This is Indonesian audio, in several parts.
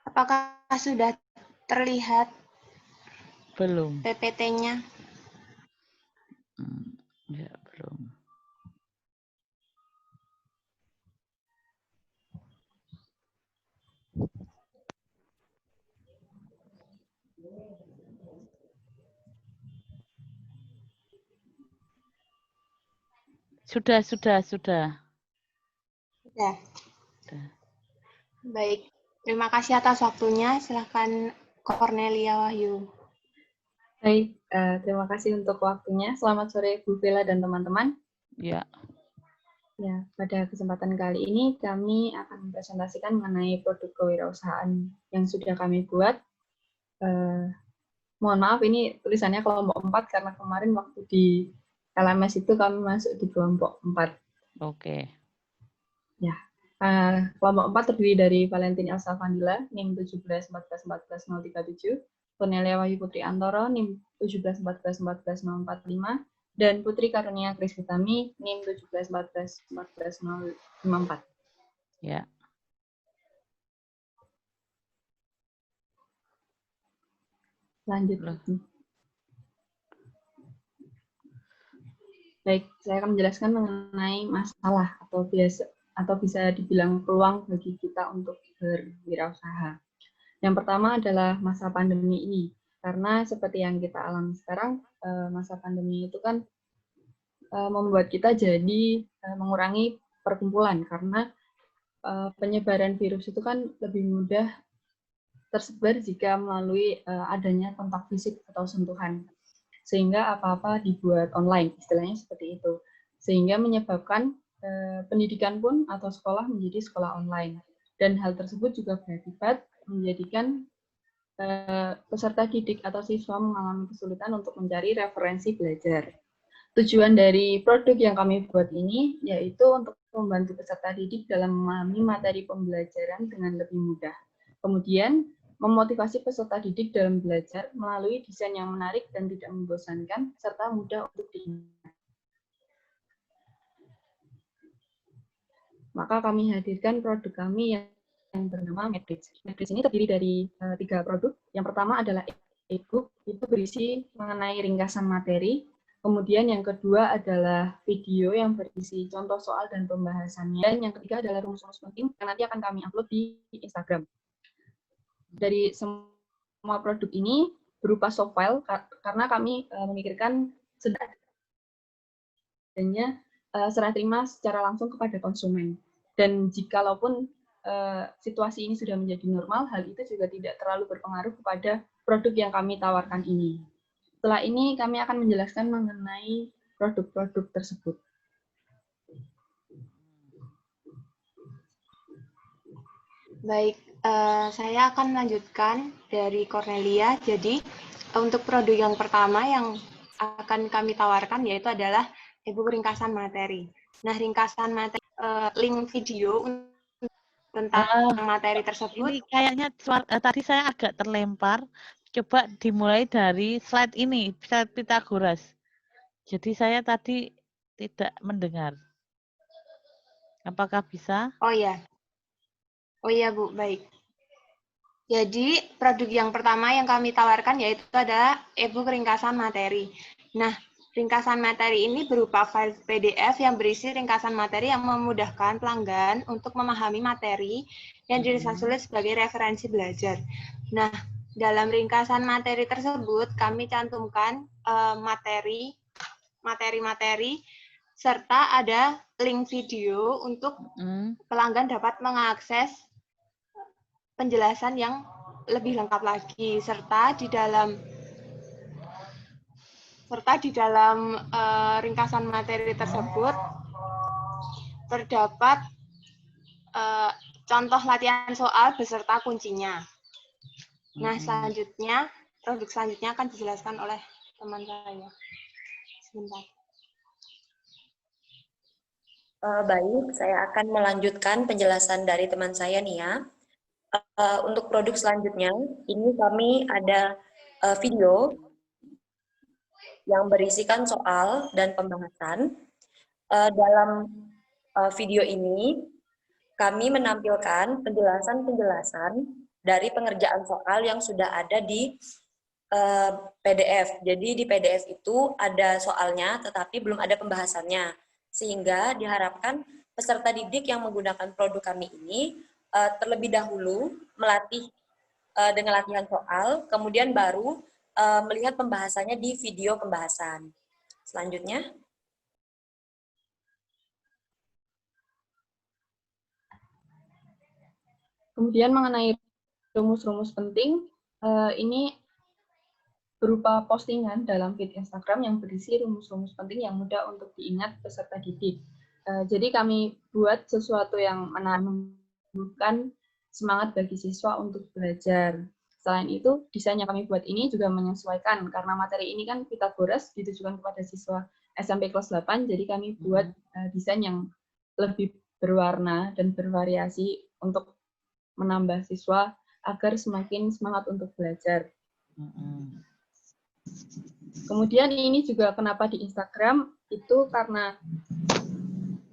Apakah sudah terlihat Belum. PPT-nya? Ya, belum. Sudah. Sudah. Baik. Terima kasih atas waktunya. Silakan Cornelia Wahyu. Baik, terima kasih untuk waktunya. Selamat sore Bu Bella dan teman-teman. Ya. Ya, pada kesempatan kali ini kami akan mempresentasikan mengenai produk kewirausahaan yang sudah kami buat. Mohon maaf, ini tulisannya kelompok 4 karena kemarin waktu di LMS itu kami masuk di kelompok 4. Oke. Ya, kelompok 4 terdiri dari Valentin Elsa Vandila, NIM 1714141037, Cornelia Wahyu Putri Antoro, NIM 1714141045, dan Putri Karunia Krisvitami, NIM 1714141054. Ya. Lanjut. Loh. Baik, saya akan menjelaskan mengenai masalah atau bisa dibilang peluang bagi kita untuk berwirausaha. Yang pertama adalah masa pandemi ini, karena seperti yang kita alami sekarang, masa pandemi itu kan membuat kita jadi mengurangi perkumpulan, karena penyebaran virus itu kan lebih mudah tersebar jika melalui adanya kontak fisik atau sentuhan. Sehingga apa-apa dibuat online, istilahnya seperti itu. Sehingga menyebabkan pendidikan pun atau sekolah menjadi sekolah online. Dan hal tersebut juga berakibat menjadikan peserta didik atau siswa mengalami kesulitan untuk mencari referensi belajar. Tujuan dari produk yang kami buat ini yaitu untuk membantu peserta didik dalam memahami materi pembelajaran dengan lebih mudah. Kemudian, memotivasi peserta didik dalam belajar melalui desain yang menarik dan tidak membosankan, serta mudah untuk diingat. Maka kami hadirkan produk kami yang bernama Matrix. Matrix ini terdiri dari 3 produk. Yang pertama adalah e-book, itu berisi mengenai ringkasan materi. Kemudian yang kedua adalah video yang berisi contoh soal dan pembahasannya. Dan yang ketiga adalah rumus-rumus penting yang nanti akan kami upload di Instagram. Dari semua produk ini berupa soft file karena kami memikirkan adanya serah terima secara langsung kepada konsumen. Dan jikalaupun situasi ini sudah menjadi normal, hal itu juga tidak terlalu berpengaruh kepada produk yang kami tawarkan ini. Setelah ini kami akan menjelaskan mengenai produk-produk tersebut. Baik, saya akan melanjutkan dari Cornelia. Jadi, untuk produk yang pertama yang akan kami tawarkan yaitu adalah e-book ringkasan materi. Nah, ringkasan materi, link video tentang materi tersebut. Ini kayaknya tadi saya agak terlempar. Coba dimulai dari slide ini, slide Pythagoras. Jadi saya tadi tidak mendengar. Apakah bisa? Oh iya. Oh iya, Bu. Baik. Jadi, produk yang pertama yang kami tawarkan yaitu adalah e-book ringkasan materi. Nah, ringkasan materi ini berupa file PDF yang berisi ringkasan materi yang memudahkan pelanggan untuk memahami materi yang ditulis sebagai referensi belajar. Nah, dalam ringkasan materi tersebut kami cantumkan materi-materi serta ada link video untuk pelanggan dapat mengakses penjelasan yang lebih lengkap lagi serta di dalam ringkasan materi tersebut terdapat contoh latihan soal beserta kuncinya. Nah, selanjutnya produk selanjutnya akan dijelaskan oleh teman saya. Sebentar. Baik, saya akan melanjutkan penjelasan dari teman saya nih ya. Untuk produk selanjutnya, ini kami ada video yang berisikan soal dan pembahasan. Dalam video ini, kami menampilkan penjelasan-penjelasan dari pengerjaan soal yang sudah ada di PDF. Jadi di PDF itu ada soalnya, tetapi belum ada pembahasannya. Sehingga diharapkan peserta didik yang menggunakan produk kami ini terlebih dahulu melatih dengan latihan soal, kemudian baru melihat pembahasannya di video pembahasan. Selanjutnya. Kemudian mengenai rumus-rumus penting, ini berupa postingan dalam feed Instagram yang berisi rumus-rumus penting yang mudah untuk diingat peserta didik. Jadi kami buat sesuatu yang menumbuhkan semangat bagi siswa untuk belajar. Selain itu, desain yang kami buat ini juga menyesuaikan, karena materi ini kan Pitagoras ditujukan kepada siswa SMP kelas 8, jadi kami buat desain yang lebih berwarna dan bervariasi untuk menambah siswa agar semakin semangat untuk belajar. Kemudian ini juga kenapa di Instagram, itu karena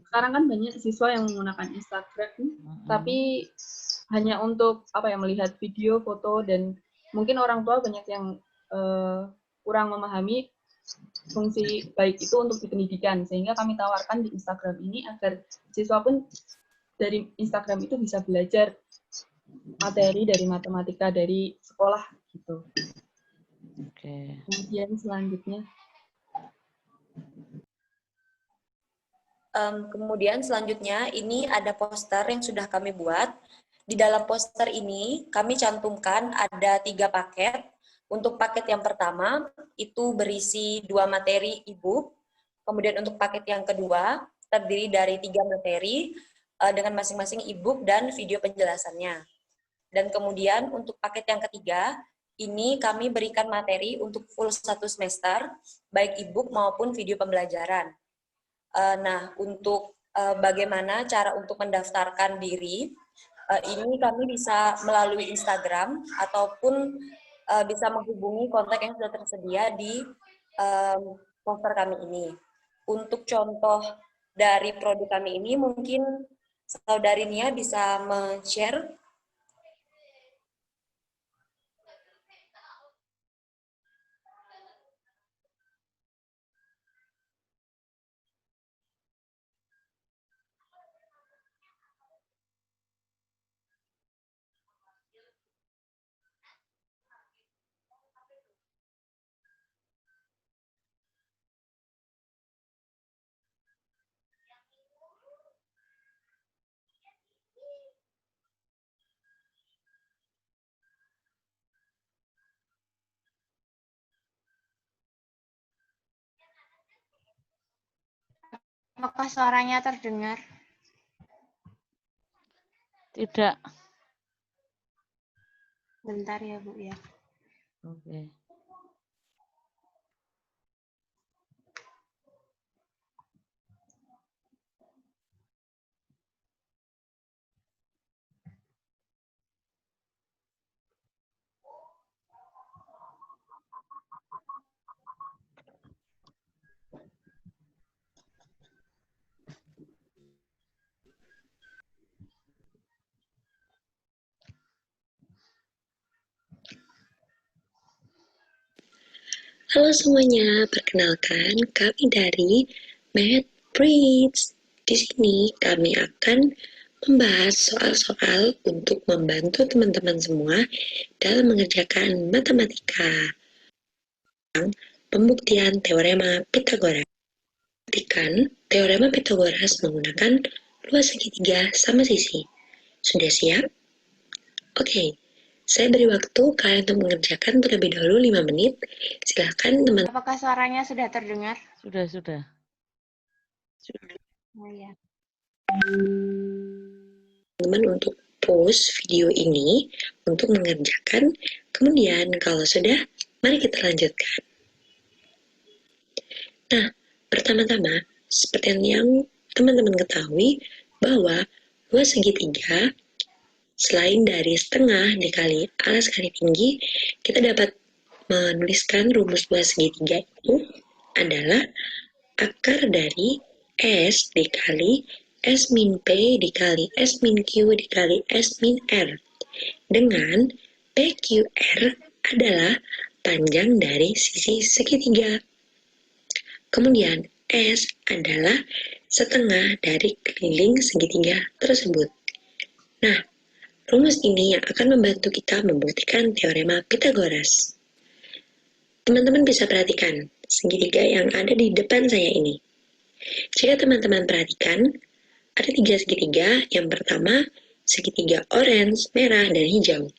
sekarang kan banyak siswa yang menggunakan Instagram, tapi hanya untuk melihat video, foto, dan mungkin orang tua banyak yang kurang memahami fungsi baik itu untuk di pendidikan, sehingga kami tawarkan di Instagram ini agar siswa pun dari Instagram itu bisa belajar materi dari matematika dari sekolah gitu. Oke. Kemudian selanjutnya. Kemudian selanjutnya ini ada poster yang sudah kami buat. Di dalam poster ini kami cantumkan ada 3 paket. Untuk paket yang pertama itu berisi 2 materi e-book. Kemudian untuk paket yang kedua terdiri dari 3 materi dengan masing-masing e-book dan video penjelasannya. Dan kemudian untuk paket yang ketiga, ini kami berikan materi untuk full 1 semester, baik e-book maupun video pembelajaran. Nah, untuk bagaimana cara untuk mendaftarkan diri, ini kami bisa melalui Instagram ataupun bisa menghubungi kontak yang sudah tersedia di poster kami ini. Untuk contoh dari produk kami ini, mungkin Saudari Nia bisa men-share. Apakah suaranya terdengar? Tidak. Bentar ya, Bu ya. Oke. Halo semuanya, perkenalkan kami dari MathBridge. Di sini kami akan membahas soal-soal untuk membantu teman-teman semua dalam mengerjakan matematika. Pembuktian teorema Pitagoras. Buktikan teorema Pitagoras menggunakan luas segitiga sama sisi. Sudah siap? Oke. Saya beri waktu kalian untuk mengerjakan terlebih dahulu 5 menit. Silahkan teman. Apakah suaranya sudah terdengar? Sudah. Oh ya. Teman untuk pause video ini untuk mengerjakan. Kemudian kalau sudah, mari kita lanjutkan. Nah, pertama-tama, seperti yang teman-teman ketahui, bahwa luas segitiga selain dari setengah dikali alas kali tinggi, kita dapat menuliskan rumus luas segitiga itu adalah akar dari S dikali S min P dikali S min Q dikali S min R. dengan PQR adalah panjang dari sisi segitiga. Kemudian S adalah setengah dari keliling segitiga tersebut. Nah, rumus ini yang akan membantu kita membuktikan teorema Pythagoras. Teman-teman bisa perhatikan segitiga yang ada di depan saya ini. Jika teman-teman perhatikan, ada 3 segitiga. Yang pertama, segitiga orange, merah, dan hijau.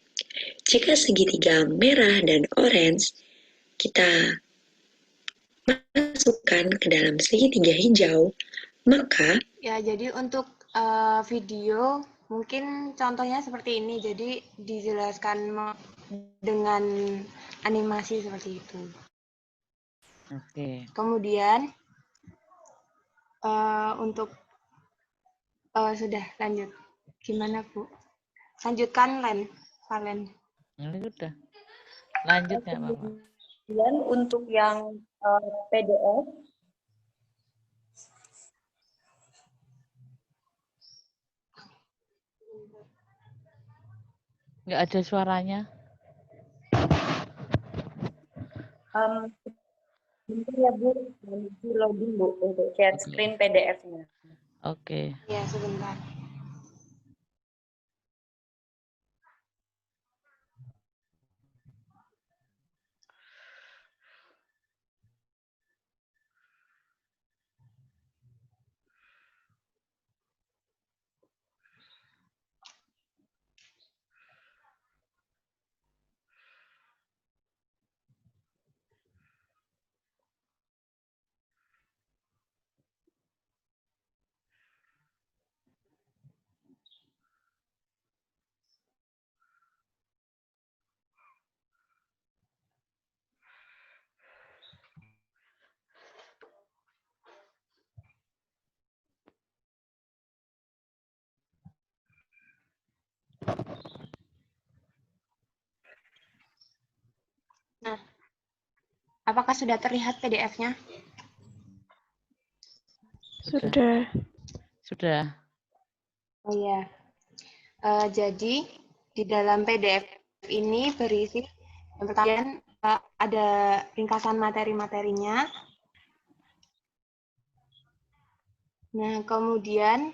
Jika segitiga merah dan orange kita masukkan ke dalam segitiga hijau, maka Ya, jadi untuk video mungkin contohnya seperti ini. Jadi dijelaskan dengan animasi seperti itu. Oke. Kemudian untuk sudah lanjut. Gimana, Bu? Lanjutkan, Valen. Ini udah. Lanjut nggak Bapak? Kemudian untuk yang PDF, Nggak ada suaranya. bentar ya Bu, nanti loading Bu untuk share Oke. screen PDF-nya. Oke. Ya, sebentar. Nah, apakah sudah terlihat PDF-nya? Sudah. Sudah. Oh iya. Jadi di dalam PDF ini berisi yang pertama ada ringkasan materi-materinya. Nah, kemudian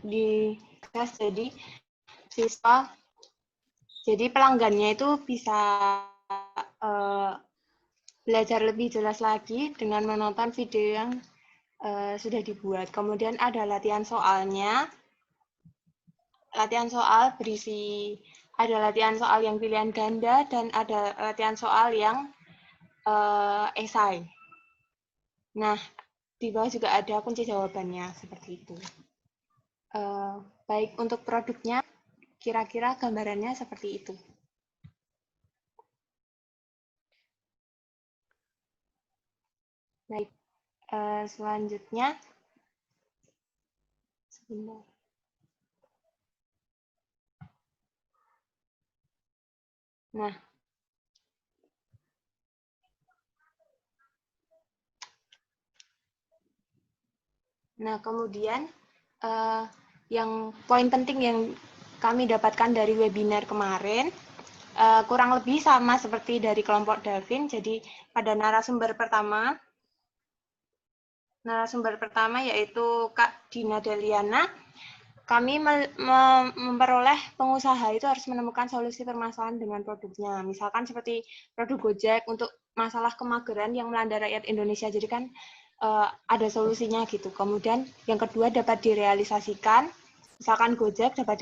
di jadi siswa, jadi pelanggannya itu bisa belajar lebih jelas lagi dengan menonton video yang sudah dibuat. Kemudian ada latihan soalnya. Latihan soal berisi, ada latihan soal yang pilihan ganda dan ada latihan soal yang esai. Nah, di bawah juga ada kunci jawabannya seperti itu. Baik untuk produknya, kira-kira gambarannya seperti itu. Baik, selanjutnya, sebentar. Nah, kemudian yang poin penting yang kami dapatkan dari webinar kemarin, kurang lebih sama seperti dari kelompok Davin. Jadi pada narasumber pertama yaitu Kak Dina Deliana, kami memperoleh pengusaha itu harus menemukan solusi permasalahan dengan produknya. Misalkan seperti produk Gojek untuk masalah kemageran yang melanda rakyat Indonesia. Jadi kan ada solusinya gitu. Kemudian yang kedua dapat direalisasikan. Misalkan Gojek dapat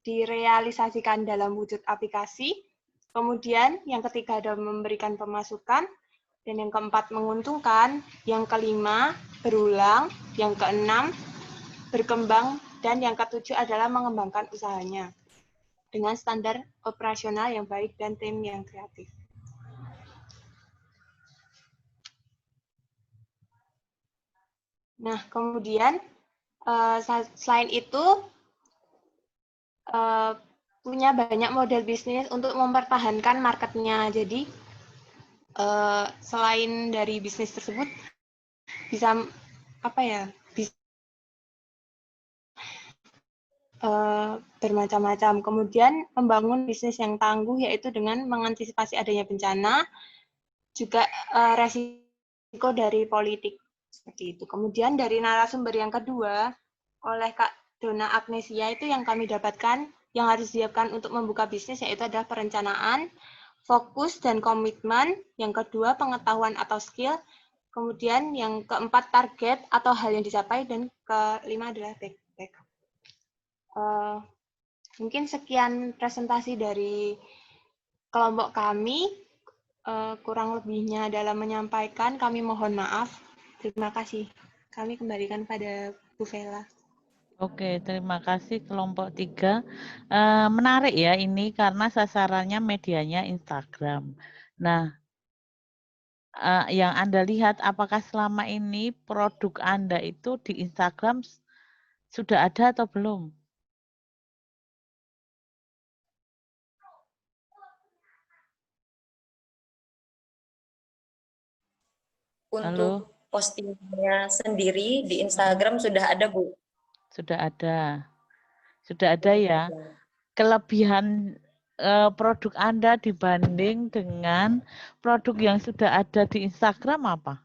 direalisasikan dalam wujud aplikasi. Kemudian yang ketiga ada memberikan pemasukan. Dan yang keempat menguntungkan. Yang kelima berulang. Yang keenam berkembang, dan yang ketujuh adalah mengembangkan usahanya dengan standar operasional yang baik dan tim yang kreatif. Nah, kemudian selain itu punya banyak model bisnis untuk mempertahankan marketnya. Jadi selain dari bisnis tersebut bisa bermacam-macam. Kemudian membangun bisnis yang tangguh yaitu dengan mengantisipasi adanya bencana, juga resiko dari politik seperti itu. Kemudian dari narasumber yang kedua oleh Kak Dona Agnesia itu yang kami dapatkan yang harus disiapkan untuk membuka bisnis yaitu adalah perencanaan, fokus dan komitmen. Yang kedua pengetahuan atau skill. Kemudian yang keempat target atau hal yang dicapai dan kelima adalah backup. Mungkin sekian presentasi dari kelompok kami. Kurang lebihnya dalam menyampaikan kami mohon maaf. Terima kasih. Kami kembalikan pada Bu Vela. Oke, terima kasih kelompok 3. Menarik ya ini karena sasarannya medianya Instagram. Nah, yang Anda lihat apakah selama ini produk Anda itu di Instagram sudah ada atau belum? Untuk postingnya sendiri di Instagram sudah ada, Bu. Sudah ada. Sudah ada ya. Kelebihan produk Anda dibanding dengan produk yang sudah ada di Instagram apa?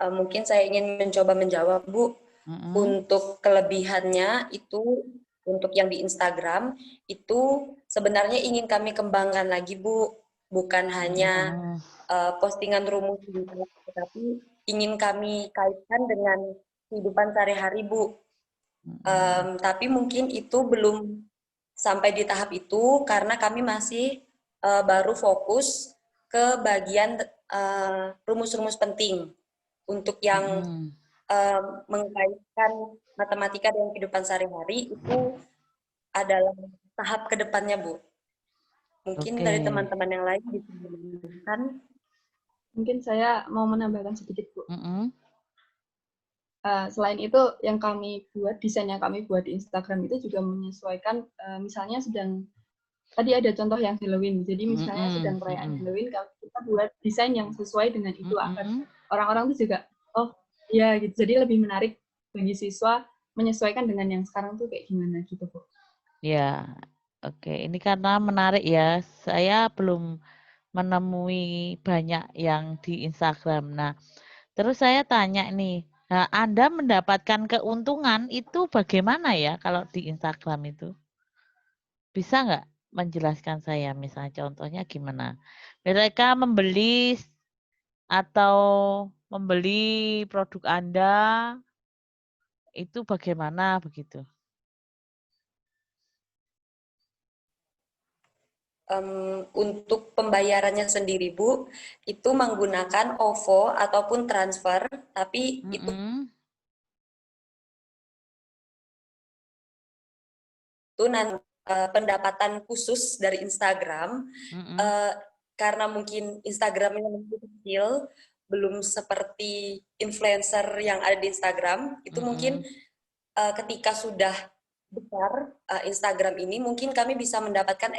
Mungkin saya ingin mencoba menjawab, Bu. Untuk kelebihannya itu, untuk yang di Instagram, itu sebenarnya ingin kami kembangkan lagi, Bu. Bukan hanya postingan rumus, tetapi ingin kami kaitkan dengan kehidupan sehari-hari, Bu. Tapi mungkin itu belum sampai di tahap itu, karena kami masih baru fokus ke bagian rumus-rumus penting. Untuk yang mengkaitkan matematika dengan kehidupan sehari-hari itu adalah tahap kedepannya, Bu. Mungkin dari teman-teman yang lain bisa menambahkan. Mungkin saya mau menambahkan sedikit, Bu. Selain itu, yang kami buat, desain yang kami buat di Instagram itu juga menyesuaikan, misalnya tadi ada contoh yang Halloween, jadi misalnya sedang perayaan Halloween, kita buat desain yang sesuai dengan itu, agar orang-orang itu juga, oh ya gitu, jadi lebih menarik bagi siswa menyesuaikan dengan yang sekarang tuh kayak gimana gitu, Bu. Ya, oke. Ini karena menarik ya, saya belum menemui banyak yang di Instagram. Nah, terus saya tanya nih, nah, Anda mendapatkan keuntungan itu bagaimana ya kalau di Instagram itu? Bisa nggak menjelaskan saya, misalnya contohnya gimana? Mereka membeli atau membeli produk Anda itu bagaimana begitu? Untuk pembayarannya sendiri, Bu, itu menggunakan OVO ataupun transfer, tapi itu nanti pendapatan khusus dari Instagram, karena mungkin Instagramnya lebih kecil, belum seperti influencer yang ada di Instagram, itu mungkin ketika sudah besar Instagram ini, mungkin kami bisa mendapatkan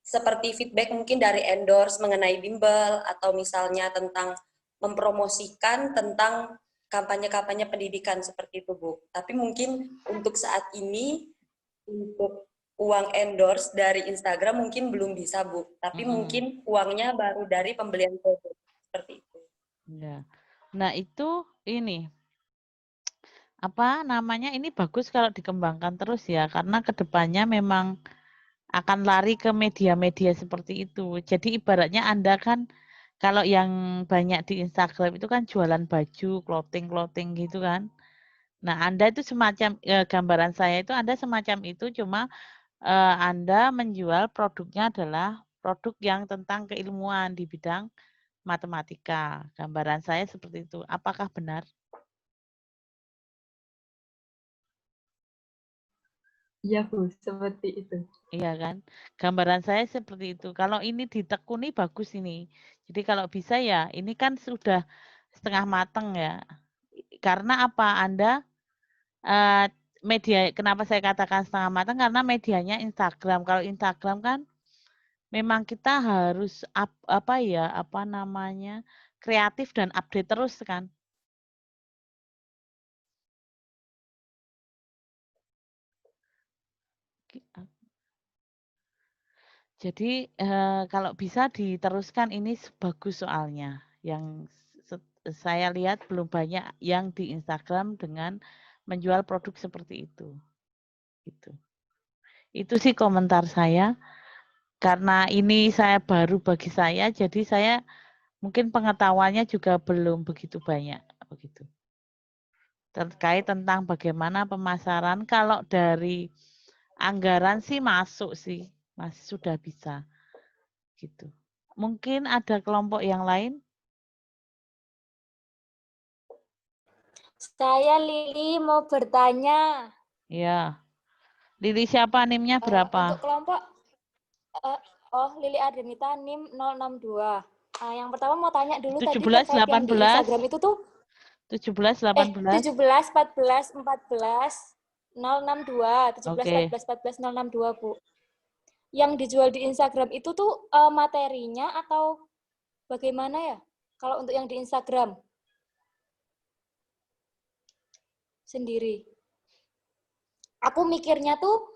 seperti feedback mungkin dari endorse mengenai bimbel, atau misalnya tentang mempromosikan tentang kampanye-kampanye pendidikan seperti itu, Bu. Tapi mungkin untuk saat ini, untuk uang endorse dari Instagram mungkin belum bisa, Bu. Tapi mungkin uangnya baru dari pembelian produk, seperti itu. Ya. Nah, itu ini apa namanya, ini bagus kalau dikembangkan terus ya, karena kedepannya memang akan lari ke media-media seperti itu. Jadi ibaratnya Anda kan kalau yang banyak di Instagram itu kan jualan baju, clothing gitu kan. Nah, Anda itu semacam gambaran saya itu Anda semacam itu, cuma Anda menjual produknya adalah produk yang tentang keilmuan di bidang matematika. Gambaran saya seperti itu. Apakah benar? Iya, Bu, seperti itu. Iya kan? Gambaran saya seperti itu. Kalau ini ditekuni bagus ini. Jadi kalau bisa ya, ini kan sudah setengah mateng ya. Karena apa? Anda media, kenapa saya katakan setengah mateng? Karena medianya Instagram. Kalau Instagram kan memang kita harus kreatif dan update terus kan. Jadi kalau bisa diteruskan ini bagus soalnya. Yang saya lihat belum banyak yang di Instagram dengan menjual produk seperti itu. Gitu. Itu sih komentar saya. Karena ini saya baru bagi saya, jadi saya mungkin pengetahuannya juga belum begitu banyak. Begitu. Terkait tentang bagaimana pemasaran, kalau dari anggaran sih masuk sih, masih sudah bisa. Gitu. Mungkin ada kelompok yang lain? Saya Lili mau bertanya. Ya. Lili siapa? NIM-nya berapa? Untuk kelompok, Lili Ademita NIM 062. Yang pertama mau tanya dulu 17, tadi terkait 18. yang di Instagram itu tuh 17, 18. 17, 14, 14, 062, 17, Oke. 14, 14, 062, Bu. Yang dijual di Instagram itu tuh materinya atau bagaimana ya? Kalau untuk yang di Instagram sendiri. Aku mikirnya tuh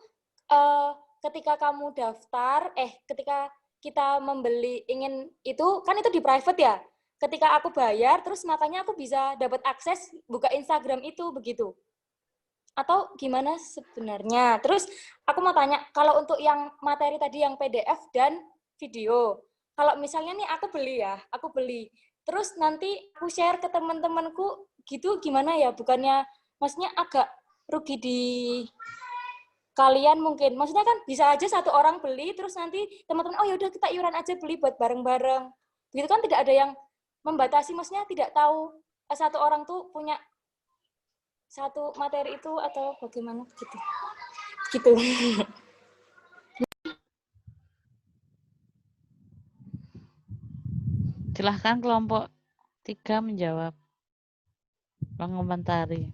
ketika kamu daftar, ketika kita membeli ingin itu, kan itu di private ya. Ketika aku bayar, terus makanya aku bisa dapat akses buka Instagram itu, begitu. Atau gimana sebenarnya? Terus aku mau tanya, kalau untuk yang materi tadi yang PDF dan video, kalau misalnya nih aku beli, terus nanti aku share ke teman-temanku, gitu gimana ya? Bukannya, maksudnya agak rugi di kalian mungkin. Maksudnya kan bisa aja satu orang beli, terus nanti teman-teman, oh yaudah kita iuran aja beli buat bareng-bareng. Begitu kan tidak ada yang membatasi, maksudnya tidak tahu satu orang tuh punya satu materi itu atau bagaimana gitu. Gitu. Silahkan kelompok 3 menjawab. Mengomentari.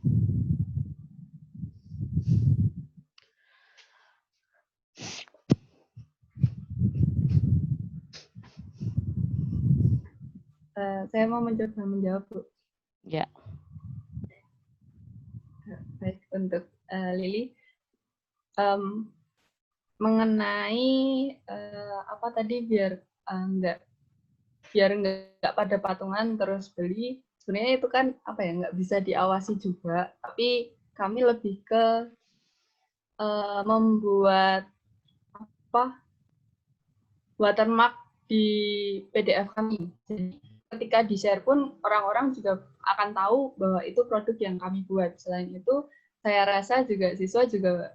Saya mau mencoba menjawab, Bu. Ya. Baik, untuk Lili. Mengenai apa tadi biar nggak pada patungan terus beli, sebenarnya itu kan apa ya, nggak bisa diawasi juga, tapi kami lebih ke membuat watermark di PDF kami. Jadi ketika di-share pun orang-orang juga akan tahu bahwa itu produk yang kami buat. Selain itu, saya rasa juga siswa juga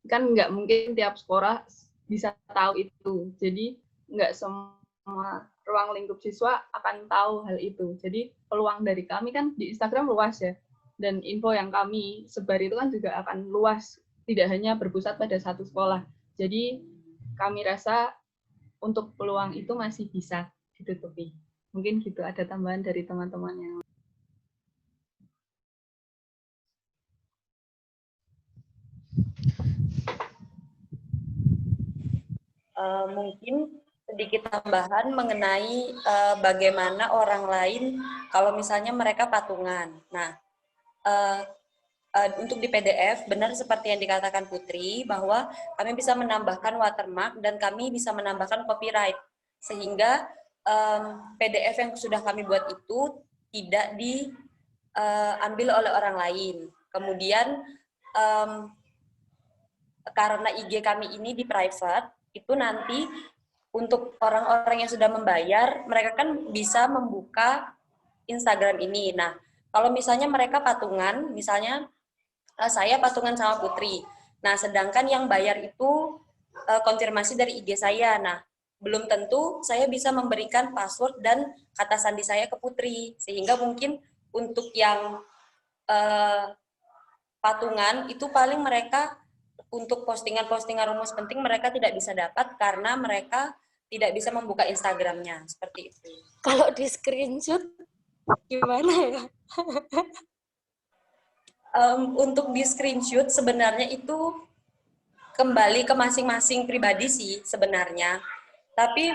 kan nggak mungkin tiap sekolah bisa tahu itu. Jadi nggak semua ruang lingkup siswa akan tahu hal itu. Jadi peluang dari kami kan di Instagram luas ya. Dan info yang kami sebar itu kan juga akan luas. Tidak hanya berpusat pada satu sekolah. Jadi kami rasa untuk peluang itu masih bisa ditutupi. Mungkin gitu, ada tambahan dari teman-teman yang mungkin sedikit tambahan mengenai bagaimana orang lain kalau misalnya mereka patungan. Nah, untuk di PDF, benar seperti yang dikatakan Putri, bahwa kami bisa menambahkan watermark dan kami bisa menambahkan copyright. Sehingga PDF yang sudah kami buat itu tidak diambil oleh orang lain. Kemudian, karena IG kami ini di private, itu nanti untuk orang-orang yang sudah membayar, mereka kan bisa membuka Instagram ini. Nah, kalau misalnya mereka patungan, misalnya saya patungan sama Putri. Nah, sedangkan yang bayar itu konfirmasi dari IG saya. Nah, belum tentu saya bisa memberikan password dan kata sandi saya ke Putri. Sehingga mungkin untuk yang patungan itu paling mereka untuk postingan-postingan rumus penting mereka tidak bisa dapat karena mereka tidak bisa membuka Instagramnya. Seperti itu. Kalau di screenshot gimana ya? Untuk di screenshot sebenarnya itu kembali ke masing-masing pribadi sih sebenarnya. Tapi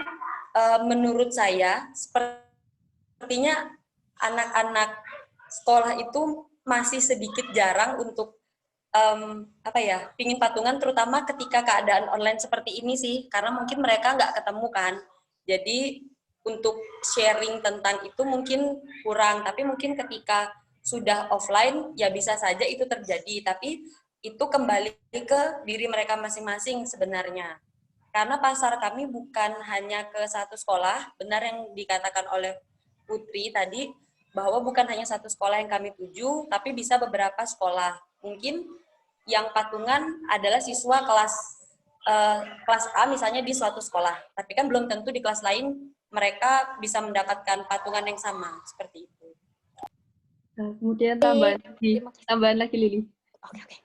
menurut saya sepertinya anak-anak sekolah itu masih sedikit jarang untuk pingin patungan, terutama ketika keadaan online seperti ini sih, karena mungkin mereka nggak ketemu kan. Jadi untuk sharing tentang itu mungkin kurang, tapi mungkin ketika sudah offline ya bisa saja itu terjadi, tapi itu kembali ke diri mereka masing-masing sebenarnya. Karena pasar kami bukan hanya ke satu sekolah, benar yang dikatakan oleh Putri tadi, bahwa bukan hanya satu sekolah yang kami tuju, tapi bisa beberapa sekolah. Mungkin yang patungan adalah siswa kelas A misalnya di suatu sekolah, tapi kan belum tentu di kelas lain mereka bisa mendapatkan patungan yang sama, seperti itu. Kemudian tambahan lagi Lili. Oke.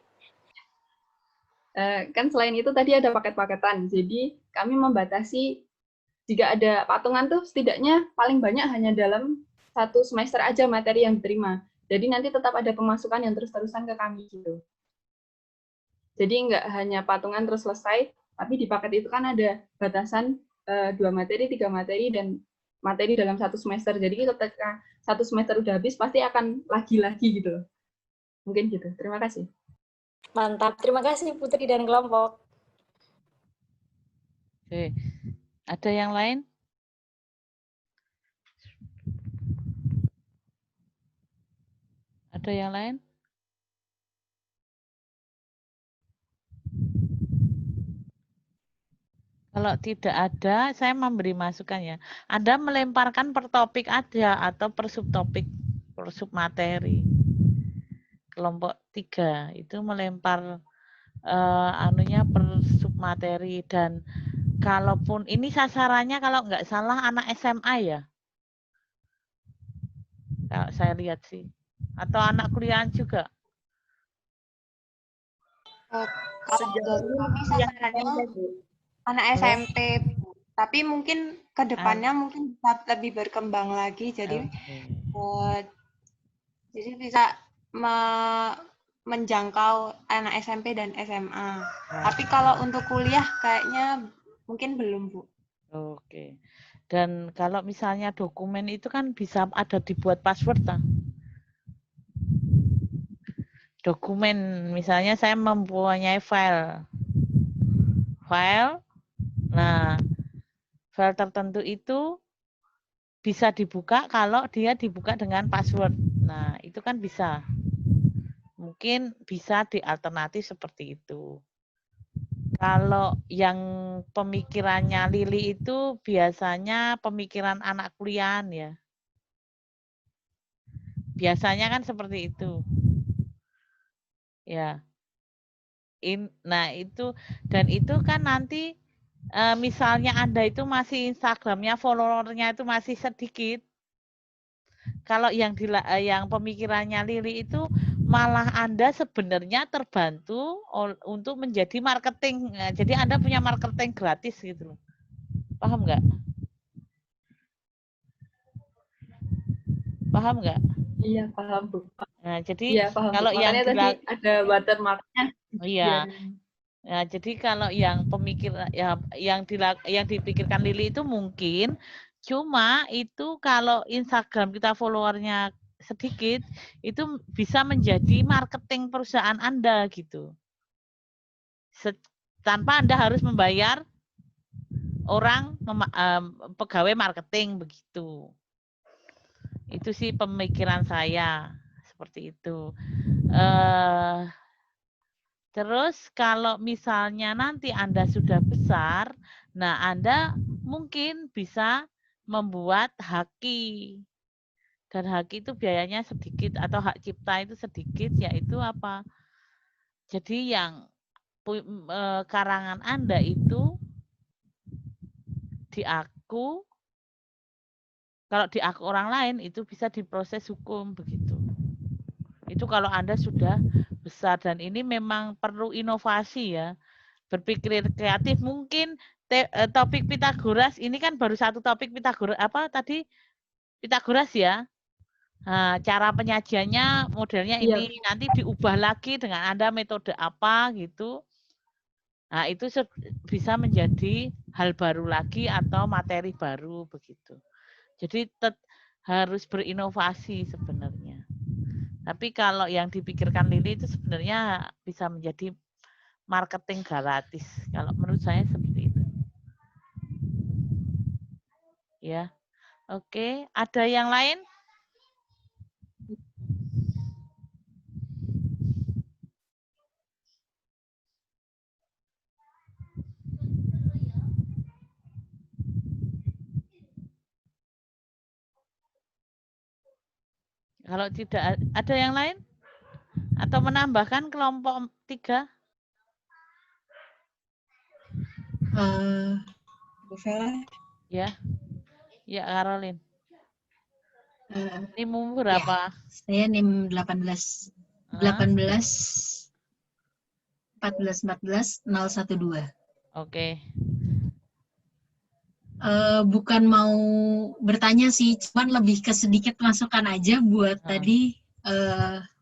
Kan selain itu tadi ada paket-paketan, jadi kami membatasi jika ada patungan tuh setidaknya paling banyak hanya dalam 1 semester aja materi yang diterima. Jadi nanti tetap ada pemasukan yang terus-terusan ke kami gitu. Jadi nggak hanya patungan terus selesai, tapi di paket itu kan ada batasan 2 materi, 3 materi, dan materi dalam 1 semester. Jadi ketika 1 semester udah habis, pasti akan lagi-lagi gitu. Mungkin gitu. Terima kasih. Mantap. Terima kasih Putri dan kelompok. Oke. Ada yang lain? Ada yang lain? Kalau tidak ada, saya memberi masukan ya. Anda melemparkan per topik aja atau per subtopik, per submateri. Kelompok 3 itu melempar anunya per submateri, dan kalaupun ini sasarannya kalau nggak salah anak SMA ya. Kalau saya lihat sih. Atau anak kuliahan juga. Kalau dari kami sasarannya anak SMP, tapi mungkin ke depannya mungkin bisa lebih berkembang lagi, jadi jadi bisa menjangkau anak SMP dan SMA. Tapi kalau untuk kuliah kayaknya mungkin belum, Bu. Oke. Dan kalau misalnya dokumen itu kan bisa ada dibuat password lah. Dokumen, misalnya saya mempunyai file. Nah, file tertentu itu bisa dibuka kalau dia dibuka dengan password. Nah, itu kan bisa. Mungkin bisa dialternatif seperti itu. Kalau yang pemikirannya Lili itu biasanya pemikiran anak kuliahan ya. Biasanya kan seperti itu. Ya. Nah, itu, dan itu kan nanti misalnya Anda itu masih Instagramnya followernya itu masih sedikit. Kalau yang pemikirannya Lili itu malah Anda sebenarnya terbantu untuk menjadi marketing. Nah, jadi Anda punya marketing gratis gitu loh. Paham nggak? Paham nggak? Iya, paham, Bu. Nah, jadi iya, paham, kalau Bu. yang tadi ada watermark-nya. Iya. Nah, jadi kalau yang yang dipikirkan Lili itu mungkin cuma itu kalau Instagram kita followernya sedikit, itu bisa menjadi marketing perusahaan Anda gitu. Tanpa Anda harus membayar orang pegawai marketing begitu. Itu sih pemikiran saya seperti itu. Terus kalau misalnya nanti Anda sudah besar, nah Anda mungkin bisa membuat haki. Dan haki itu biayanya sedikit atau hak cipta itu sedikit, yaitu apa? Jadi yang karangan Anda itu diaku, kalau diaku orang lain itu bisa diproses hukum begitu. Itu kalau Anda sudah besar, dan ini memang perlu inovasi ya. Berpikir kreatif. Mungkin topik Pitagoras ini kan baru satu topik Pitagoras, apa tadi Pitagoras ya. Nah, cara penyajiannya modelnya ini nanti diubah lagi dengan Anda metode apa gitu. Nah, itu bisa menjadi hal baru lagi atau materi baru begitu. Jadi harus berinovasi sebenarnya. Tapi kalau yang dipikirkan Lili itu sebenarnya bisa menjadi marketing gratis. Kalau menurut saya seperti itu. Ya. Oke, ada yang lain? Kalau tidak ada yang lain? Atau menambahkan kelompok 3? Bu Vera. Ya. Ya, Caroline. NIM Ya, berapa? saya NIM 18. 18 14 14 012. Oke. Bukan mau bertanya sih, cuman lebih ke sedikit masukan aja buat tadi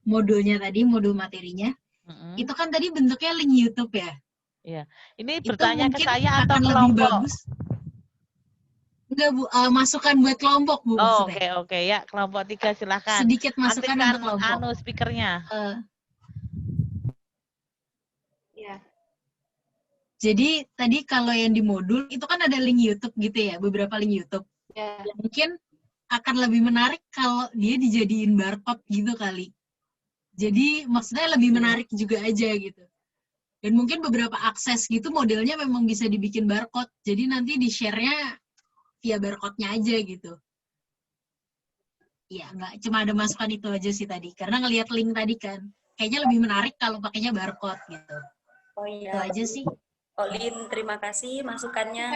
modulnya tadi, modul materinya. Itu kan tadi bentuknya link YouTube ya? Iya. Ini Itu bertanya ke mungkin saya atau akan kelompok? lebih bagus. Enggak, Bu. Masukan buat kelompok, Bu. Oh, maksudnya. oke. Ya, kelompok 3 silahkan. Sedikit masukan aktifkan untuk kelompok. speakernya. Ya. Jadi tadi kalau yang di modul itu kan ada link YouTube gitu ya, beberapa link YouTube. Ya. Mungkin akan lebih menarik kalau dia dijadiin barcode gitu kali. Jadi maksudnya lebih menarik juga aja gitu. Dan mungkin beberapa akses gitu modelnya memang bisa dibikin barcode. Jadi nanti di-share-nya via barcode-nya aja gitu. Iya, nggak cuma ada masukan itu aja sih tadi. Karena ngelihat link tadi kan, kayaknya lebih menarik kalau pakainya barcode gitu. Oh iya. Itu aja sih. Olin, terima kasih masukannya.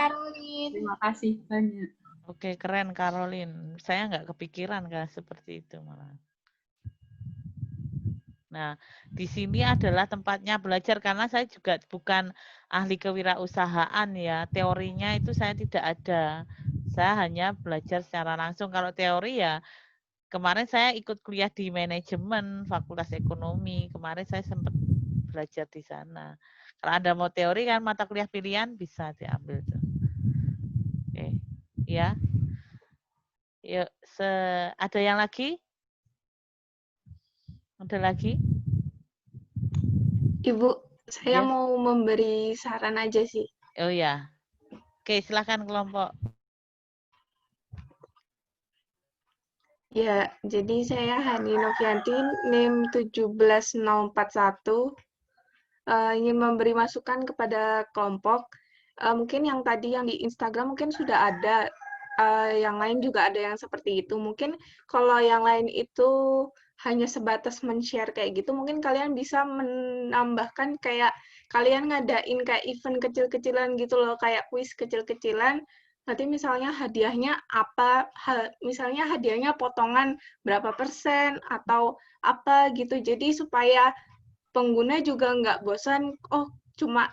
Terima kasih banyak. Oke, keren Caroline. Saya nggak kepikiran kan seperti itu malah. Nah, di sini adalah tempatnya belajar karena saya juga bukan ahli kewirausahaan ya. Teorinya itu saya tidak ada. Saya hanya belajar secara langsung. Kalau teori ya, kemarin saya ikut kuliah di manajemen Fakultas Ekonomi. Kemarin saya sempat belajar di sana. Kalau Anda mau teori kan mata kuliah pilihan bisa diambil tuh. Oke, ya. Yuk, ada yang lagi? Ada lagi? Ibu, saya Yes. mau memberi saran aja sih. Oh ya. Oke, silakan kelompok. Ya, jadi saya Hani Novianti, NIM 17041, ingin memberi masukan kepada kelompok. Mungkin yang tadi yang di Instagram mungkin sudah ada, yang lain juga ada yang seperti itu. Mungkin kalau yang lain itu hanya sebatas men-share kayak gitu, mungkin kalian bisa menambahkan kayak kalian ngadain kayak event kecil-kecilan gitu loh, kayak kuis kecil-kecilan. Nanti misalnya hadiahnya apa, misalnya hadiahnya potongan berapa persen atau apa gitu. Jadi supaya pengguna juga nggak bosan, oh cuma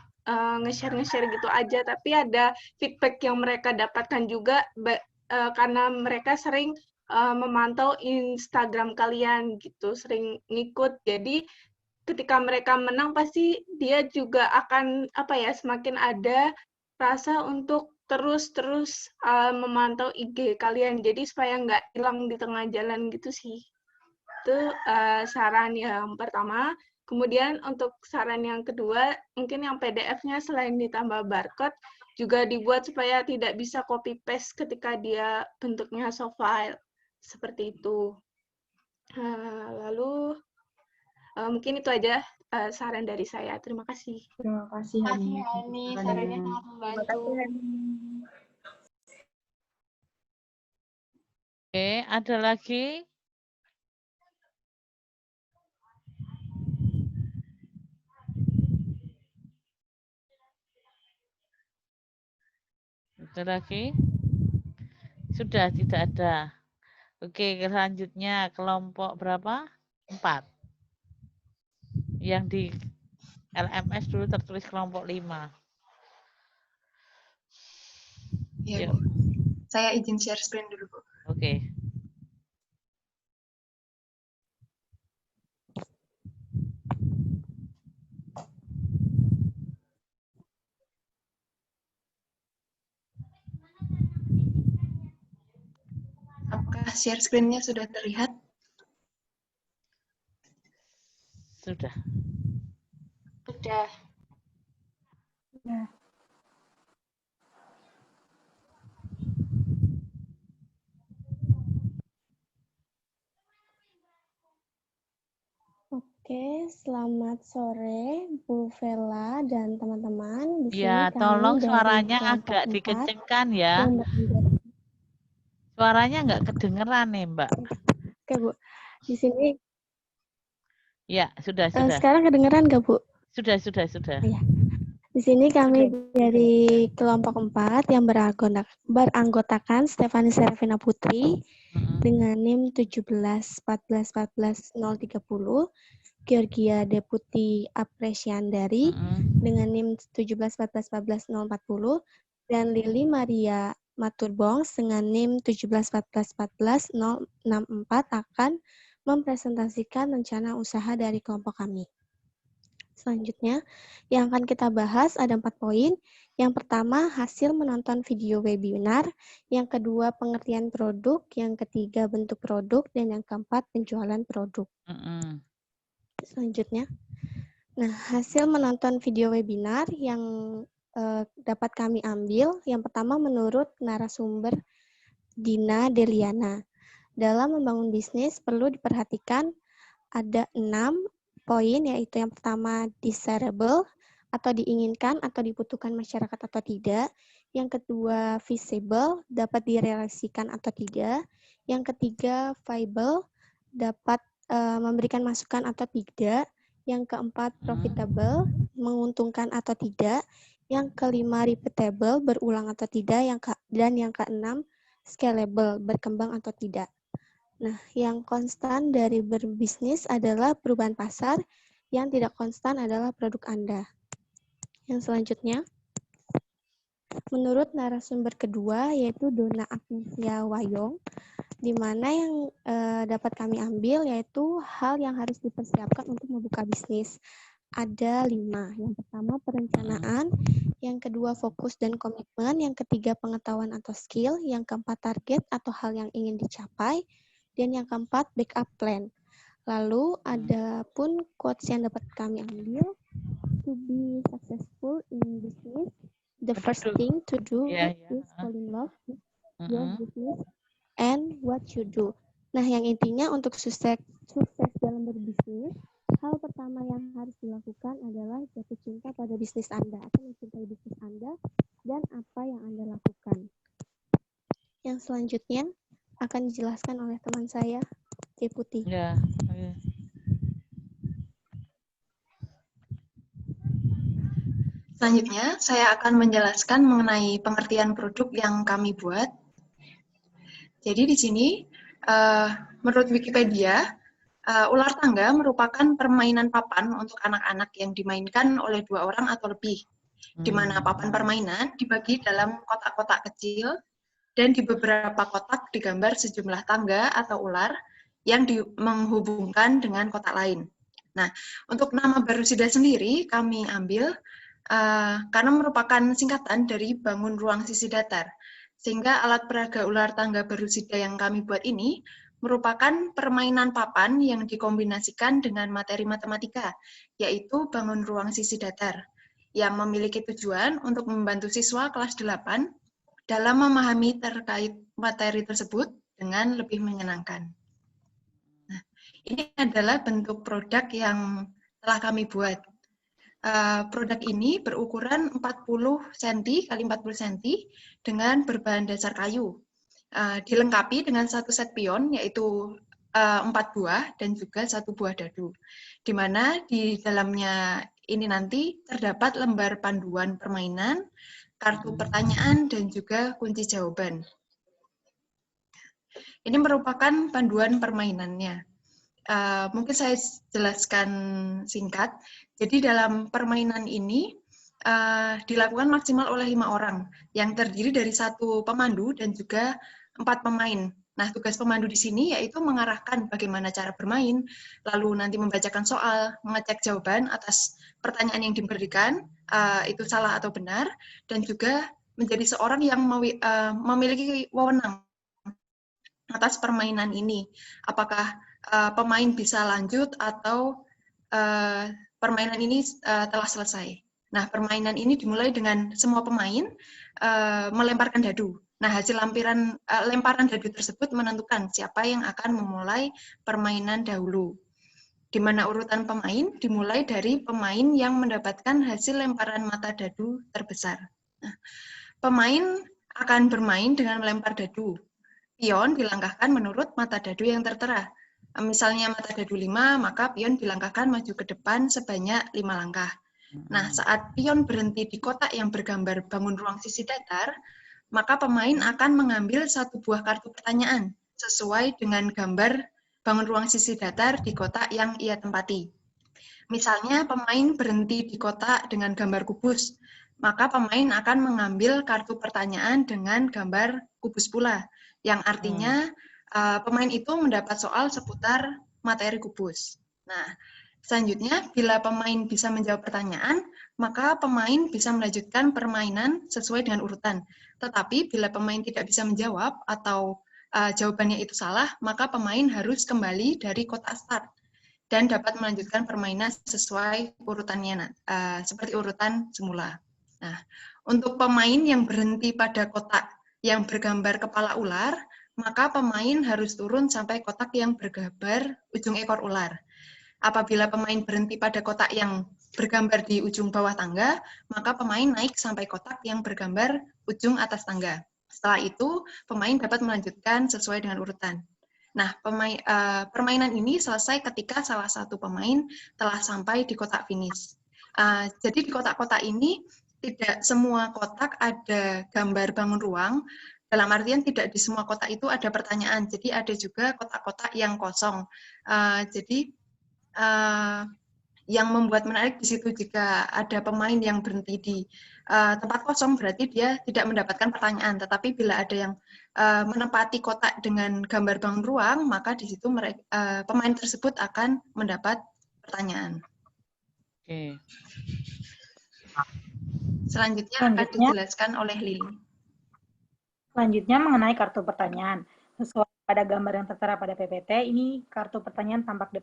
nge-share gitu aja, tapi ada feedback yang mereka dapatkan juga karena mereka sering memantau Instagram kalian gitu, sering ngikut. Jadi ketika mereka menang pasti dia juga akan semakin ada rasa untuk terus memantau IG kalian. Jadi supaya nggak hilang di tengah jalan gitu sih. Itu saran yang pertama. Kemudian untuk saran yang kedua, mungkin yang PDF-nya selain ditambah barcode, juga dibuat supaya tidak bisa copy-paste ketika dia bentuknya soft file. Seperti itu. Lalu, mungkin itu aja saran dari saya. Terima kasih. Terima kasih, Hani. Sarannya sangat membantu. Oke, ada lagi? Ada lagi? Sudah tidak ada. Oke, selanjutnya kelompok berapa? 4. Yang di LMS dulu tertulis kelompok 5. Ya, Bu. Saya izin share screen dulu, Bu. Oke. Apakah share screen-nya sudah terlihat? Sudah. Sudah. Oke, selamat sore Bu Vela dan teman-teman. Di sini Ya, kami tolong dari suaranya kelompok agak 4 dikencengkan ya. yang beranggotakan. Suaranya nggak kedengeran nih, Mbak. Oke, Bu. Di sini Ya, sudah. sekarang kedengeran nggak, Bu? Sudah. Ya. Di sini kami dari kelompok 4 yang beranggotakan Stefani Serafina Putri dengan NIM 1714141030, Georgia Deputi Apresiandari dengan NIM 1714141040, dan Lili Maria Maturbongs dengan NIM 1714141064 akan mempresentasikan rencana usaha dari kelompok kami. Selanjutnya, yang akan kita bahas ada 4 poin. Yang pertama, hasil menonton video webinar. Yang kedua, pengertian produk. Yang ketiga, bentuk produk. Dan yang keempat, penjualan produk. Selanjutnya, nah, hasil menonton video webinar yang dapat kami ambil. Yang pertama, menurut narasumber Dina Deliana. Dalam membangun bisnis, perlu diperhatikan ada 6 poin, yaitu yang pertama desirable atau diinginkan atau dibutuhkan masyarakat atau tidak. Yang kedua feasible, dapat direalisasikan atau tidak. Yang ketiga viable, dapat memberikan masukan atau tidak. Yang keempat profitable, menguntungkan atau tidak. Yang kelima repeatable, berulang atau tidak. Dan yang keenam scalable, berkembang atau tidak. Nah, yang konstan dari berbisnis adalah perubahan pasar, yang tidak konstan adalah produk Anda. Yang selanjutnya, menurut narasumber kedua, yaitu Dona Agnesia Wayong, di mana yang dapat kami ambil, yaitu hal yang harus dipersiapkan untuk membuka bisnis. Ada 5. Yang pertama, perencanaan. Yang kedua, fokus dan komitmen. Yang ketiga, pengetahuan atau skill. Yang keempat, target atau hal yang ingin dicapai. Dan yang keempat, backup plan. Lalu ada pun quotes yang dapat kami ambil. To be successful in business, the first thing to do is fall in love with your business and what you do. Nah, yang intinya untuk sukses dalam berbisnis, hal pertama yang harus dilakukan adalah jatuh cinta pada bisnis Anda atau mencintai bisnis Anda dan apa yang Anda lakukan. Yang selanjutnya akan dijelaskan oleh teman saya, Deputi. Ya. Selanjutnya, saya akan menjelaskan mengenai pengertian produk yang kami buat. Jadi di sini, menurut Wikipedia, ular tangga merupakan permainan papan untuk anak-anak yang dimainkan oleh 2 orang atau lebih, di mana papan permainan dibagi dalam kotak-kotak kecil, dan di beberapa kotak digambar sejumlah tangga atau ular yang menghubungkan dengan kotak lain. Nah, untuk nama Barusida sendiri kami ambil karena merupakan singkatan dari bangun ruang sisi datar. Sehingga alat peraga ular tangga Barusida yang kami buat ini merupakan permainan papan yang dikombinasikan dengan materi matematika, yaitu bangun ruang sisi datar, yang memiliki tujuan untuk membantu siswa kelas 8 dalam memahami terkait materi tersebut dengan lebih menyenangkan. Nah, ini adalah bentuk produk yang telah kami buat. Produk ini berukuran 40 cm x 40 cm dengan berbahan dasar kayu. Dilengkapi dengan 1 set pion, yaitu 4 buah dan juga 1 buah dadu. Di mana di dalamnya ini nanti terdapat lembar panduan permainan, kartu pertanyaan, dan juga kunci jawaban. Ini merupakan panduan permainannya. Mungkin saya jelaskan singkat. Jadi dalam permainan ini dilakukan maksimal oleh 5 orang, yang terdiri dari 1 pemandu dan juga 4 pemain. Nah, tugas pemandu di sini yaitu mengarahkan bagaimana cara bermain, lalu nanti membacakan soal, mengecek jawaban atas pertanyaan yang diberikan, itu salah atau benar, dan juga menjadi seorang yang memiliki wewenang atas permainan ini. Apakah pemain bisa lanjut atau permainan ini telah selesai. Nah, permainan ini dimulai dengan semua pemain melemparkan dadu. Nah, hasil lemparan dadu tersebut menentukan siapa yang akan memulai permainan dahulu. Di mana urutan pemain dimulai dari pemain yang mendapatkan hasil lemparan mata dadu terbesar. Nah, pemain akan bermain dengan melempar dadu. Pion dilangkahkan menurut mata dadu yang tertera. Misalnya mata dadu 5, maka pion dilangkahkan maju ke depan sebanyak 5 langkah. Nah, saat pion berhenti di kotak yang bergambar bangun ruang sisi datar, maka pemain akan mengambil satu buah kartu pertanyaan sesuai dengan gambar bangun ruang sisi datar di kotak yang ia tempati. Misalnya, pemain berhenti di kotak dengan gambar kubus, maka pemain akan mengambil kartu pertanyaan dengan gambar kubus pula, yang artinya pemain itu mendapat soal seputar materi kubus. Nah, selanjutnya, bila pemain bisa menjawab pertanyaan, maka pemain bisa melanjutkan permainan sesuai dengan urutan. Tetapi bila pemain tidak bisa menjawab atau jawabannya itu salah, maka pemain harus kembali dari kotak start dan dapat melanjutkan permainan sesuai urutannya, seperti urutan semula. Nah, untuk pemain yang berhenti pada kotak yang bergambar kepala ular, maka pemain harus turun sampai kotak yang bergambar ujung ekor ular. Apabila pemain berhenti pada kotak yang bergambar di ujung bawah tangga, maka pemain naik sampai kotak yang bergambar ujung atas tangga. Setelah itu, pemain dapat melanjutkan sesuai dengan urutan. Nah, permainan ini selesai ketika salah satu pemain telah sampai di kotak finish. Jadi di kotak-kotak ini, tidak semua kotak ada gambar bangun ruang, dalam artian tidak di semua kotak itu ada pertanyaan, jadi ada juga kotak-kotak yang kosong. Jadi yang membuat menarik di situ jika ada pemain yang berhenti di tempat kosong, berarti dia tidak mendapatkan pertanyaan. Tetapi bila ada yang menempati kotak dengan gambar bangun ruang, maka di situ pemain tersebut akan mendapat pertanyaan. Oke. Selanjutnya akan dijelaskan oleh Lili. Selanjutnya mengenai kartu pertanyaan. Sesuai pada gambar yang tertera pada PPT, ini kartu pertanyaan tampak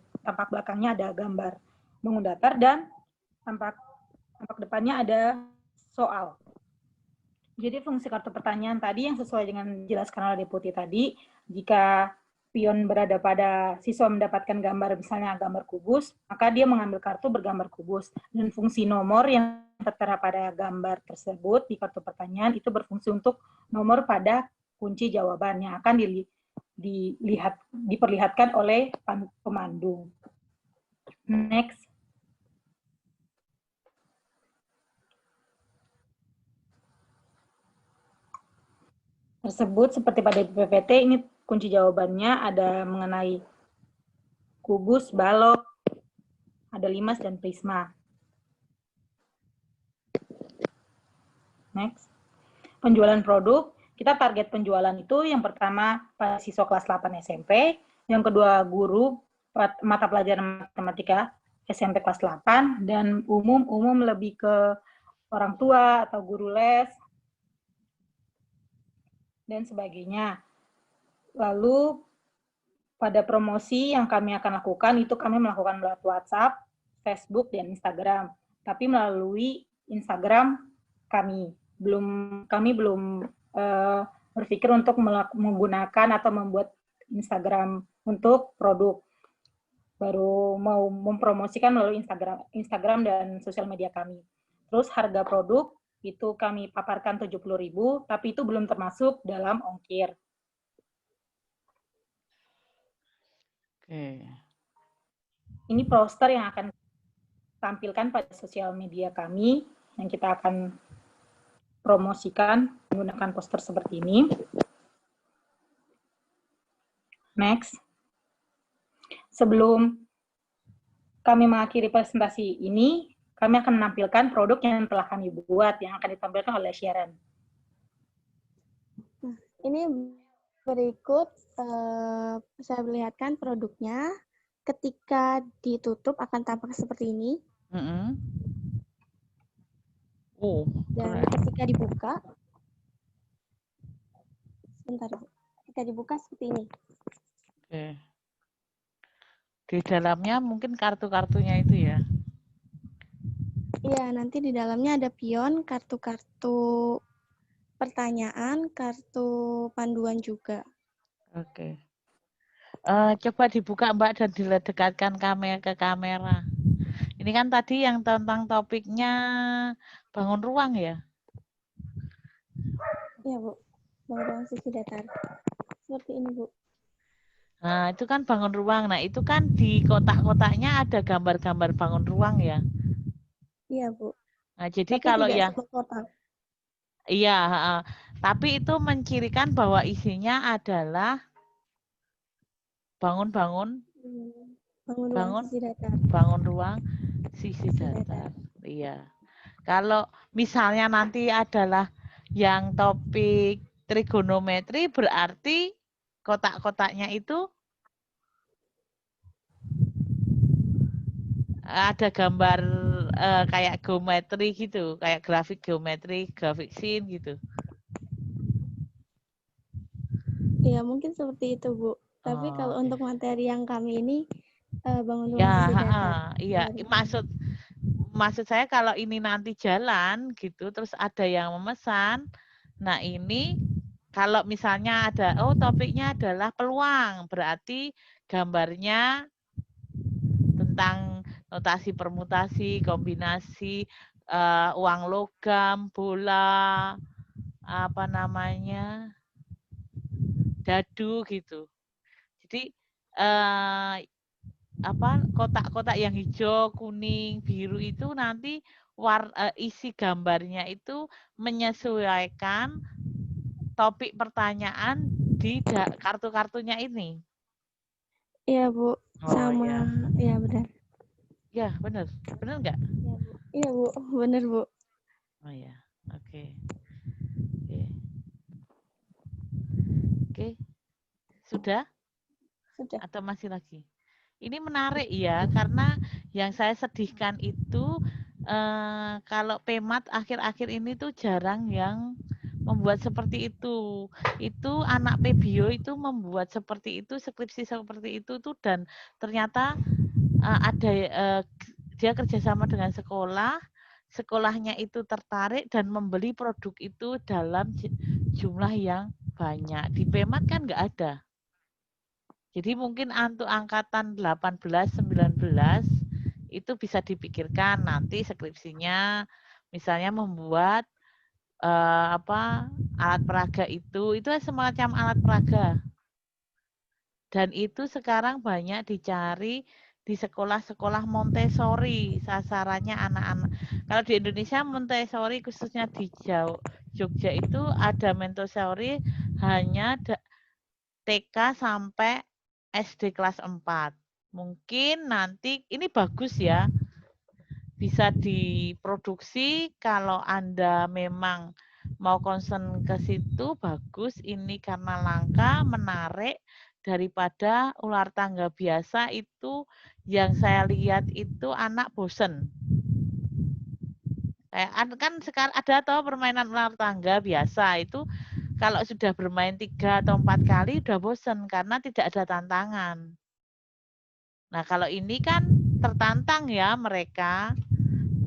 belakangnya ada gambar bangun datar dan tampak depannya ada soal. Jadi fungsi kartu pertanyaan tadi yang sesuai dengan dijelaskan oleh Deputi tadi, jika pion berada pada siswa mendapatkan gambar misalnya gambar kubus, maka dia mengambil kartu bergambar kubus. Dan fungsi nomor yang tertera pada gambar tersebut di kartu pertanyaan itu berfungsi untuk nomor pada kunci jawaban yang akan diperlihatkan oleh pemandu. Next. Tersebut seperti pada PPT, ini kunci jawabannya ada mengenai kubus, balok, ada limas, dan prisma. Next. Penjualan produk, kita target penjualan itu yang pertama pada siswa kelas 8 SMP, yang kedua guru mata pelajaran matematika SMP kelas 8, dan umum lebih ke orang tua atau guru les, dan sebagainya. Lalu pada promosi yang kami akan lakukan itu kami melakukan melalui WhatsApp, Facebook, dan Instagram. Tapi melalui Instagram kami belum berpikir untuk menggunakan atau membuat Instagram untuk produk. Baru mau mempromosikan melalui Instagram dan sosial media kami. Terus harga produk itu kami paparkan 70.000, tapi itu belum termasuk dalam ongkir. Oke. Ini poster yang akan tampilkan pada sosial media kami, yang kita akan promosikan menggunakan poster seperti ini. Next. Sebelum kami mengakhiri presentasi ini, kami akan menampilkan produk yang telah kami buat, yang akan ditampilkan oleh Sharon. Nah, ini berikut saya perlihatkan produknya. Ketika ditutup akan tampak seperti ini. Dan ketika dibuka, sebentar Bu. ketika dibuka seperti ini. Oke. Di dalamnya mungkin kartu-kartunya itu ya. Iya, nanti di dalamnya ada pion, kartu-kartu pertanyaan, kartu panduan juga. Oke. Coba dibuka Mbak dan diledekatkan ke kamera. Ini kan tadi yang tentang topiknya bangun ruang ya. Iya, Bu. Bangun ruang sisi datar. Seperti ini, Bu. Nah, itu kan bangun ruang. Nah, itu kan di kotak-kotaknya ada gambar-gambar bangun ruang ya. Iya, Bu. Nah, jadi Tapi kalau tidak ya, semua kotak. iya, tapi itu mencirikan bahwa isinya adalah bangun-bangun, Bangun ruang sisi datar. bangun ruang sisi datar. Iya. Kalau misalnya nanti adalah yang topik trigonometri, berarti kotak-kotaknya itu ada gambar kayak geometri gitu, kayak grafik geometri, grafik scene gitu. Iya, mungkin seperti itu, Bu. Tapi kalau untuk materi yang kami ini bangun ruang sisi datar. Iya, maksud saya kalau ini nanti jalan gitu, terus ada yang memesan, nah ini kalau misalnya ada, topiknya adalah peluang, berarti gambarnya tentang notasi permutasi, kombinasi, uang logam, bola, apa namanya, dadu gitu. Jadi kotak-kotak yang hijau, kuning, biru itu nanti isi gambarnya itu menyesuaikan topik pertanyaan di kartu-kartunya ini. Iya, Bu. Sama. Iya, benar. Ya, benar. Benar nggak? Iya, Bu. Benar, Bu. Oh ya, oke. Oke. Sudah? Sudah. Atau masih lagi? Ini menarik ya, karena yang saya sedihkan itu kalau PEMAT akhir-akhir ini tuh jarang yang membuat seperti itu. Itu anak PBio itu membuat seperti itu, skripsi seperti itu tuh, dan ternyata ada dia kerjasama dengan sekolah, sekolahnya itu tertarik dan membeli produk itu dalam jumlah yang banyak. Di PEMAT kan nggak ada. Jadi mungkin untuk angkatan 18, 19 itu bisa dipikirkan nanti skripsinya misalnya membuat alat peraga itu semacam alat peraga. Dan itu sekarang banyak dicari di sekolah-sekolah Montessori, sasarannya anak-anak. Kalau di Indonesia Montessori khususnya di Jogja itu ada Montessori hanya TK sampai SD kelas 4. Mungkin nanti ini bagus ya, bisa diproduksi kalau Anda memang mau concern ke situ, bagus. Ini karena langka, menarik, daripada ular tangga biasa itu yang saya lihat itu anak bosen. Kan sekarang ada toh permainan ular tangga biasa itu kalau sudah bermain 3 atau 4 kali udah bosen karena tidak ada tantangan. Nah, kalau ini kan tertantang ya mereka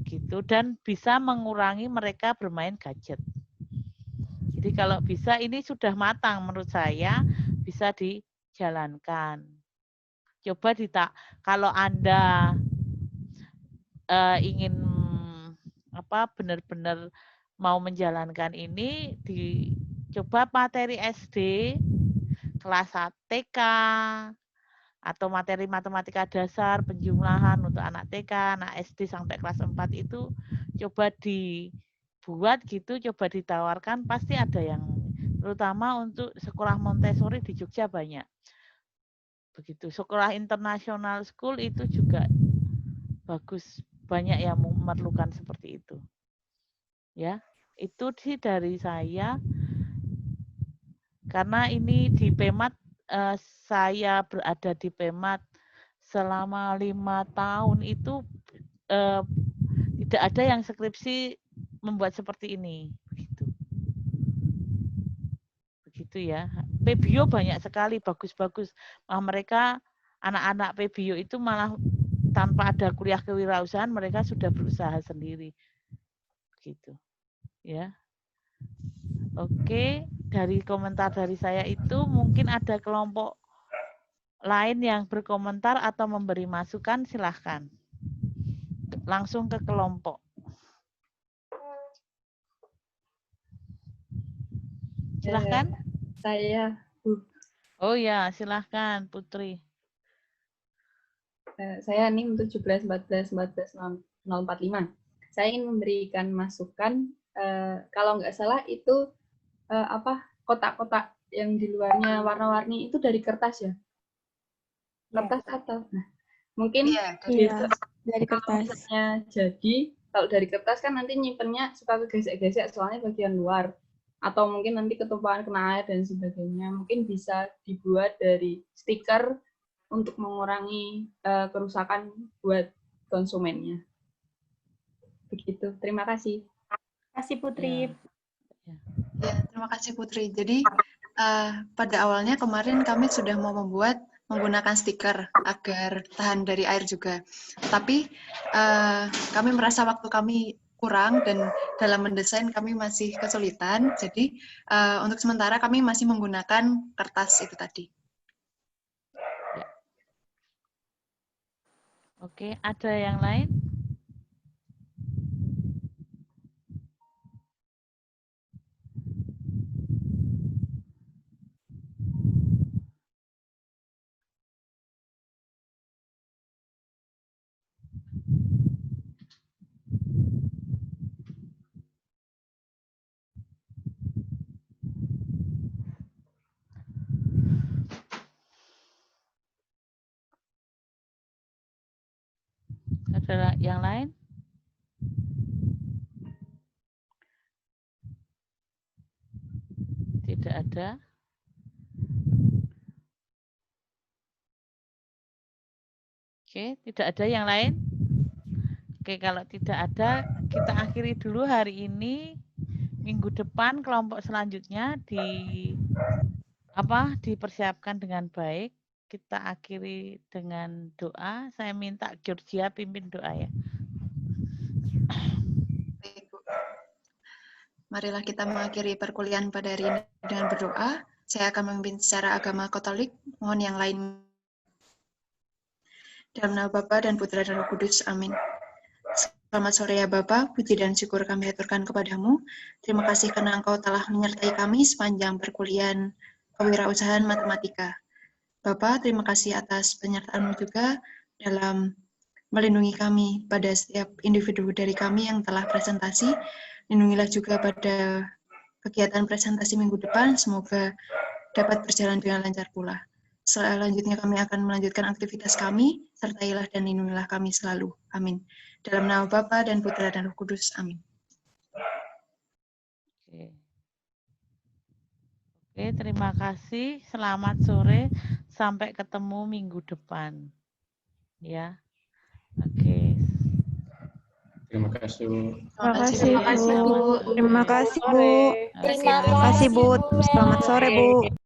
gitu dan bisa mengurangi mereka bermain gadget. Jadi kalau bisa ini sudah matang menurut saya bisa dijalankan. Coba kalau Anda ingin benar-benar mau menjalankan ini, dicoba materi SD kelas TK atau materi matematika dasar penjumlahan untuk anak TK, anak SD sampai kelas 4 itu coba dibuat gitu, coba ditawarkan, pasti ada yang terutama untuk sekolah Montessori di Jogja banyak. Begitu. Sekolah internasional school itu juga bagus, banyak yang memerlukan seperti itu. Ya, itu sih dari saya. Karena ini di PEMAT saya berada di PEMAT selama 5 tahun itu tidak ada yang skripsi membuat seperti ini. Begitu ya. PBio banyak sekali, bagus-bagus. Mereka anak-anak PBio itu malah tanpa ada kuliah kewirausahaan mereka sudah berusaha sendiri. Gitu. Ya. Oke, dari komentar dari saya itu mungkin ada kelompok lain yang berkomentar atau memberi masukan, silahkan. Langsung ke kelompok. Silahkan. Saya, Bu. Oh ya, silahkan Putri. Saya NIM 1714140045. Saya ingin memberikan masukan, kalau nggak salah itu kotak-kotak yang di luarnya warna-warni itu dari kertas ya? Kertas atau? Nah, mungkin dari kertas. Jadi kalau dari kertas kan nanti nyimpennya suka kegesek-gesek soalnya bagian luar. Atau mungkin nanti ketumpahan kena air dan sebagainya. Mungkin bisa dibuat dari stiker untuk mengurangi kerusakan buat konsumennya. Begitu. Terima kasih. Terima kasih Putri. Ya, terima kasih Putri. Jadi pada awalnya kemarin kami sudah mau menggunakan stiker agar tahan dari air juga. Tapi kami merasa waktu kami kurang dan dalam mendesain kami masih kesulitan. Jadi untuk sementara kami masih menggunakan kertas itu tadi. Oke, ada yang lain? Ada yang lain? Tidak ada. Oke, tidak ada yang lain? Oke, kalau tidak ada, kita akhiri dulu hari ini. Minggu depan kelompok selanjutnya dipersiapkan dengan baik. Kita akhiri dengan doa. Saya minta Georgia pimpin doa ya. Baik, Bu. Marilah kita mengakhiri perkuliahan pada hari ini dengan berdoa. Saya akan memimpin secara agama Katolik. Mohon yang lain. Dalam nama Bapa dan Putra dan Roh Kudus. Amin. Selamat sore ya Bapa, puji dan syukur kami aturkan kepadamu. Terima kasih karena Engkau telah menyertai kami sepanjang perkuliahan kewirausahaan matematika. Bapa, terima kasih atas penyertaan-Mu juga dalam melindungi kami pada setiap individu dari kami yang telah presentasi. Lindungilah juga pada kegiatan presentasi minggu depan, semoga dapat berjalan dengan lancar pula. Selanjutnya kami akan melanjutkan aktivitas kami, sertailah dan lindungilah kami selalu. Amin. Dalam nama Bapa dan Putra dan Roh Kudus. Amin. Oke, terima kasih. Selamat sore. Sampai ketemu minggu depan. Ya. Oke. Terima kasih, Bu. Terima kasih, Bu. Terima kasih, Bu. Terima Terima kasih, Bu. Selamat sore, Bu.